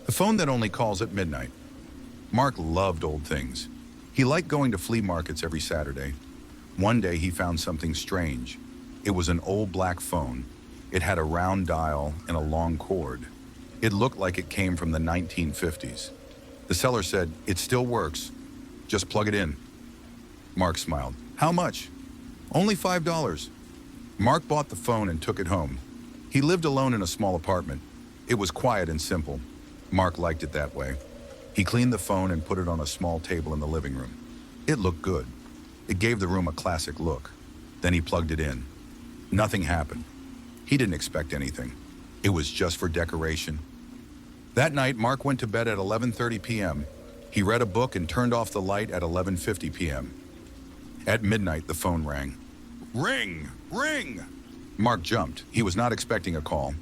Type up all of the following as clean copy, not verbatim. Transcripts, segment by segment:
The phone that only calls at midnight. Mark loved old things. He liked going to flea markets every Saturday. One day he found something strange. It was an old black phone. It had a round dial and a long cord. It looked like it came from the 1950s. The seller said, "It still works. Just plug it in." Mark smiled. "How much?" "Only $5. Mark bought the phone and took it home. He lived alone in a small apartment. It was quiet and simple. Mark liked it that way. He cleaned the phone and put it on a small table in the living room. It looked good. It gave the room a classic look. Then he plugged it in. Nothing happened. He didn't expect anything. It was just for decoration. That night, Mark went to bed at 11:30 p.m. He read a book and turned off the light at 11:50 p.m. At midnight, the phone rang. Ring! Ring! Mark jumped. He was not expecting a call.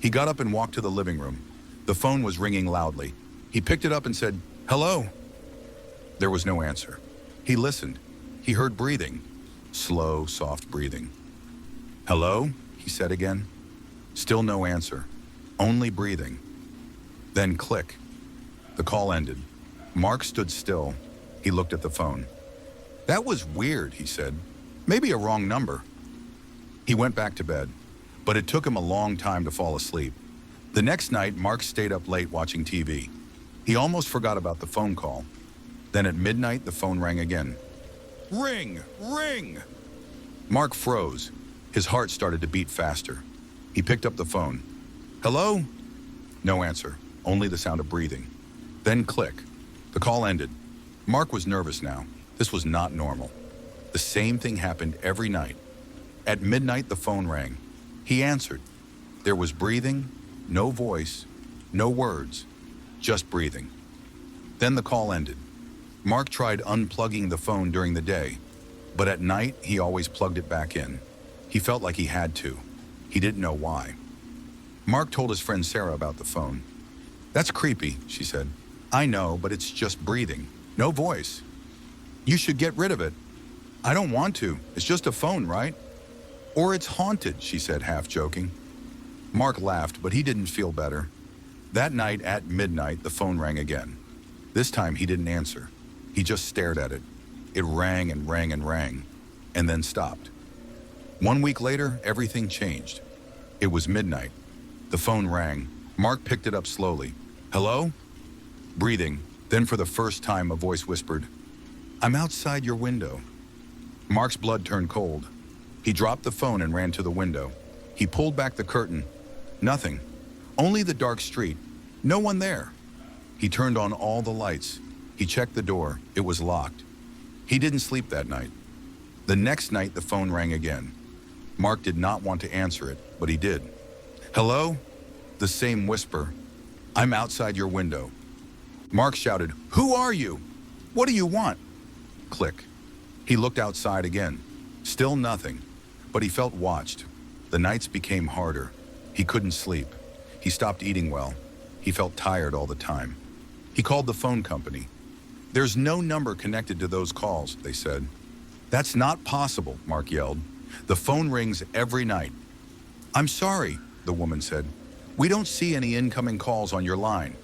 He got up and walked to the living room. The phone was ringing loudly. He picked it up and said, "Hello?" There was no answer. He listened. He heard breathing. Slow, soft breathing. "Hello?" he said again. Still no answer. Only breathing. Then click. The call ended. Mark stood still. He looked at the phone. "That was weird," he said. "Maybe a wrong number." He went back to bed, but it took him a long time to fall asleep. The next night, Mark stayed up late watching TV. He almost forgot about the phone call. Then at midnight, the phone rang again. Ring! Ring! Mark froze. His heart started to beat faster. He picked up the phone. "Hello?" No answer, only the sound of breathing. Then click. The call ended. Mark was nervous now. This was not normal. The same thing happened every night. At midnight, the phone rang. He answered. There was breathing, no voice, no words, just breathing. Then the call ended. Mark tried unplugging the phone during the day, but at night, he always plugged it back in. He felt like he had to. He didn't know why. Mark told his friend Sarah about the phone. "That's creepy," she said. "I know, but it's just breathing. No voice. You should get rid of it." "I don't want to. It's just a phone, right?" "Or it's haunted," she said, half joking. Mark laughed, but he didn't feel better. That night at midnight, the phone rang again. This time he didn't answer. He just stared at it. It rang and rang and rang, and then stopped. 1 week later, everything changed. It was midnight. The phone rang. Mark picked it up slowly. "Hello?" Breathing. Then for the first time, a voice whispered, "I'm outside your window." Mark's blood turned cold. He dropped the phone and ran to the window. He pulled back the curtain. Nothing. Only the dark street. No one there. He turned on all the lights. He checked the door. It was locked. He didn't sleep that night. The next night, the phone rang again. Mark did not want to answer it, but he did. "Hello?" The same whisper. "I'm outside your window." Mark shouted, "Who are you? What do you want?" Click. He looked outside again. Still nothing, but he felt watched. The nights became harder. He couldn't sleep. He stopped eating well. He felt tired all the time. He called the phone company. "There's no number connected to those calls," they said. "That's not possible," Mark yelled. "The phone rings every night." "I'm sorry," the woman said. "We don't see any incoming calls on your line."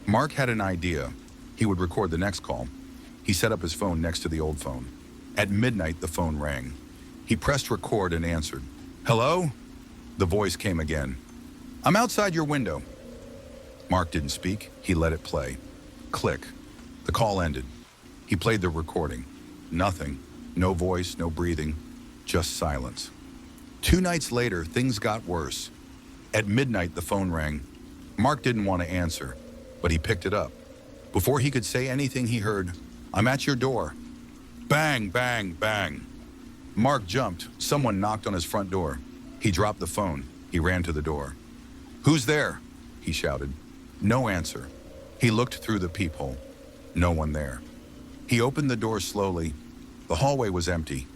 Mark had an idea. He would record the next call. He set up his phone next to the old phone. At midnight, the phone rang. He pressed record and answered. "Hello?" The voice came again. "I'm outside your window." Mark didn't speak. He let it play. Click. The call ended. He played the recording. Nothing. No voice, no breathing. Just silence. 2 nights later, things got worse. At midnight, the phone rang. Mark didn't want to answer, but he picked it up. Before he could say anything, he heard, "I'm at your door." Bang, bang, bang. Mark jumped. Someone knocked on his front door. He dropped the phone. He ran to the door. "Who's there?" he shouted. No answer. He looked through the peephole. No one there. He opened the door slowly. The hallway was empty.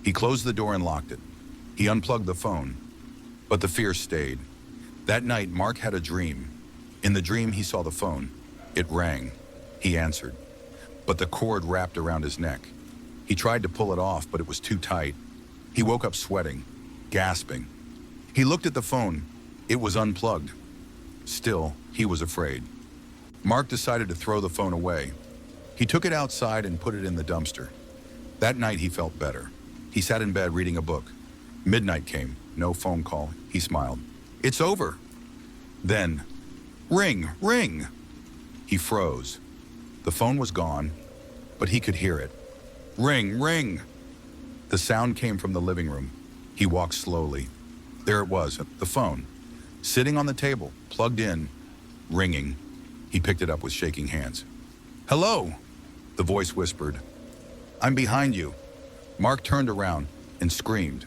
He closed the door and locked it. He unplugged the phone. But the fear stayed. That night, Mark had a dream. In the dream, he saw the phone. It rang. He answered. But the cord wrapped around his neck. He tried to pull it off, but it was too tight. He woke up sweating, gasping. He looked at the phone. It was unplugged. Still, He was afraid. Mark decided to throw the phone away. He took it outside and put it in the dumpster. That night he felt better. He sat in bed reading a book. Midnight came, no phone call. He smiled. It's over. Then, ring, ring. He froze. The phone was gone, but he could hear it. Ring, ring. The sound came from the living room. He walked slowly. There it was, the phone, sitting on the table, plugged in, ringing. He picked it up with shaking hands. Hello, the voice whispered. I'm behind you. Mark turned around and screamed.